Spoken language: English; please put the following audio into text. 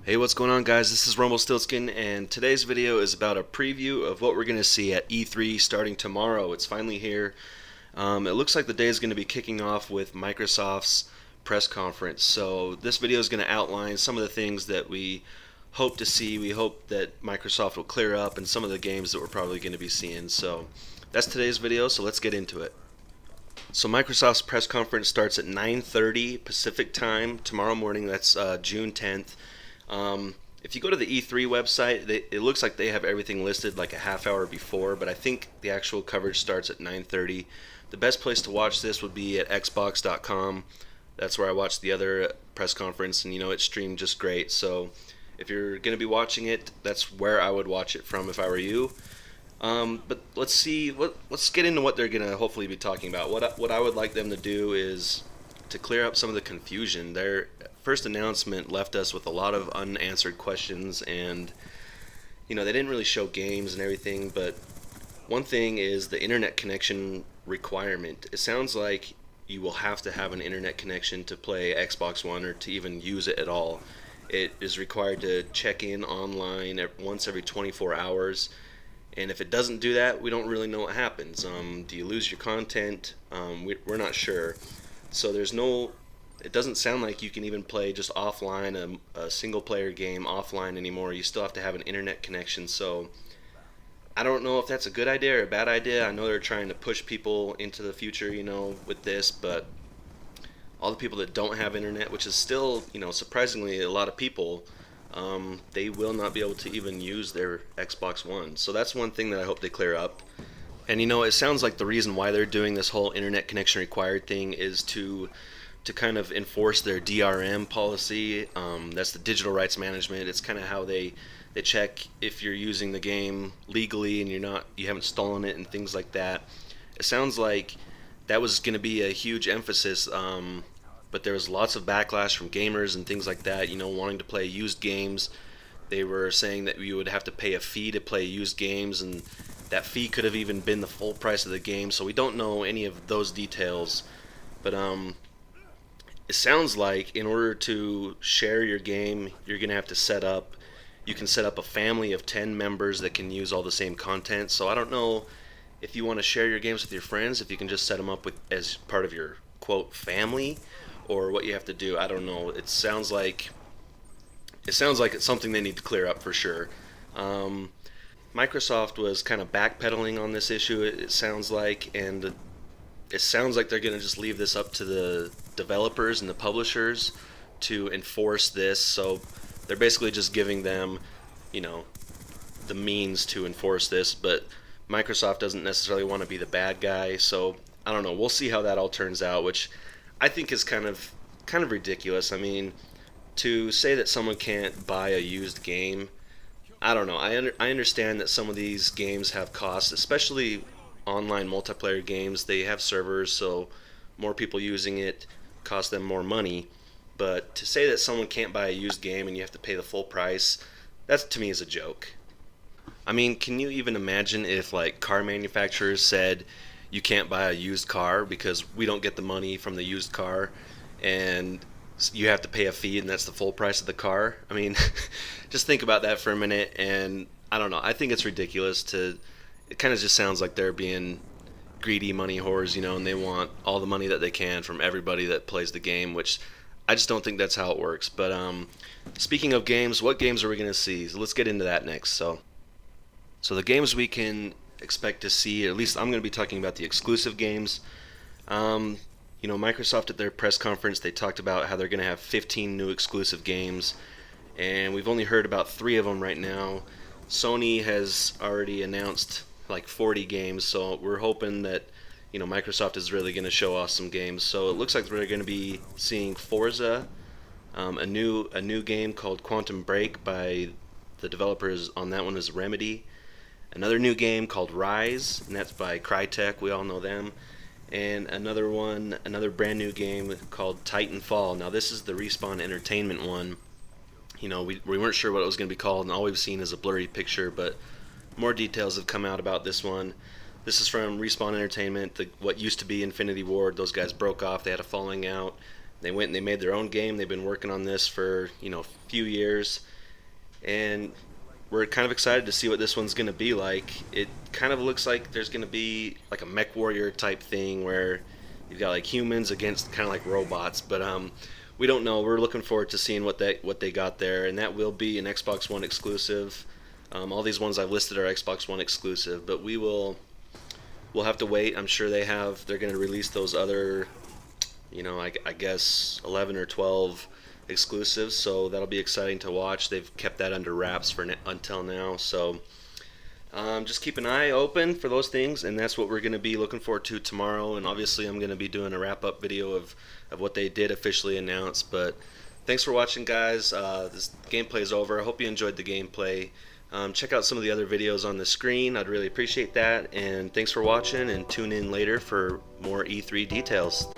Hey, what's going on, guys? This is RumbleStiltskin, and today's video is about a preview of what we're going to see at E3 starting tomorrow. It's finally here. It looks like the day is going to be kicking off with Microsoft's press conference. So this video is going to outline some of the things that we hope to see. We hope that Microsoft will clear up and some of the games that we're probably going to be seeing. So that's today's video, so let's get into it. So Microsoft's press conference starts at 9:30 Pacific time tomorrow morning. That's June 10th. If you go to the E3 website, it looks like they have everything listed like a half hour before, but I think the actual coverage starts at 9:30. The best place to watch this would be at Xbox.com. That's where I watched the other press conference, and it streamed just great. So if you're going to be watching it, that's where I would watch it from if I were you. But let's see. Let's get into what they're going to hopefully be talking about. What I would like them to do is to clear up some of the confusion. Their first announcement left us with a lot of unanswered questions, and they didn't really show games and everything. But one thing is the internet connection requirement. It sounds like you will have to have an internet connection to play Xbox One or to even use it at all. It is required to check in online once every 24 hours. And if it doesn't do that, we don't really know what happens. Do you lose your content? We're not sure. So it doesn't sound like you can even play just offline a single player game offline anymore. You still have to have an internet connection. So I don't know if that's a good idea or a bad idea. I know they're trying to push people into the future, with this, but all the people that don't have internet, which is still, surprisingly a lot of people, they will not be able to even use their Xbox One. So that's one thing that I hope they clear up. And it sounds like the reason why they're doing this whole internet connection required thing is to kind of enforce their DRM policy. That's the digital rights management. It's kind of how they check if you're using the game legally and you haven't stolen it and things like that. It sounds like that was going to be a huge emphasis, but there was lots of backlash from gamers and things like that. Wanting to play used games. They were saying that you would have to pay a fee to play used games, and that fee could have even been the full price of the game. So we don't know any of those details, but it sounds like in order to share your game, you're going to have to you can set up a family of 10 members that can use all the same content. So I don't know if you want to share your games with your friends, if you can just set them up as part of your quote family, or what you have to do. I don't know. It sounds like it's something they need to clear up for sure. Microsoft was kind of backpedaling on this issue, it sounds like, and it sounds like they're going to just leave this up to the developers and the publishers to enforce this. So they're basically just giving them, the means to enforce this, but Microsoft doesn't necessarily want to be the bad guy. So I don't know. We'll see how that all turns out, which I think is kind of ridiculous. I mean, to say that someone can't buy a used game, I don't know. I understand that some of these games have costs, especially online multiplayer games. They have servers, so more people using it costs them more money. But to say that someone can't buy a used game and you have to pay the full price, that to me is a joke. I mean, can you even imagine if like car manufacturers said you can't buy a used car because we don't get the money from the used car, and you have to pay a fee and that's the full price of the car? I mean, just think about that for a minute, and I don't know. I think it's ridiculous to. It kind of just sounds like they're being greedy money whores, and they want all the money that they can from everybody that plays the game, which I just don't think that's how it works. But speaking of games, what games are we going to see? So let's get into that next. So the games we can expect to see, or at least I'm going to be talking about the exclusive games. Microsoft at their press conference, they talked about how they're going to have 15 new exclusive games, and we've only heard about 3 of them right now. Sony has already announced like 40 games, so we're hoping that Microsoft is really going to show off some games. So it looks like we're going to be seeing Forza, a new game called Quantum Break by the developers on that one is Remedy. Another new game called Ryse, and that's by Crytek. We all know them. And another brand new game called Titanfall. Now this is the Respawn Entertainment one. We weren't sure what it was going to be called, and all we've seen is a blurry picture, but more details have come out about this one. This is from Respawn Entertainment, what used to be Infinity Ward. Those guys broke off. They had a falling out. They went and they made their own game. They've been working on this for a few years, and we're kind of excited to see what this one's going to be like. It kind of looks like there's going to be like a mech warrior type thing where you've got like humans against kind of like robots, but we don't know. We're looking forward to seeing what they got there, and that will be an Xbox One exclusive. All these ones I've listed are Xbox One exclusive, but we'll have to wait. I'm sure they're going to release those other, I guess 11 or 12 exclusives, so that'll be exciting to watch. They've kept that under wraps until now, so just keep an eye open for those things, and that's what we're going to be looking forward to tomorrow. And obviously I'm going to be doing a wrap-up video of what they did officially announce. But thanks for watching, guys. This gameplay is over. I hope you enjoyed the gameplay. Check out some of the other videos on the screen. I'd really appreciate that, and thanks for watching, and tune in later for more E3 details.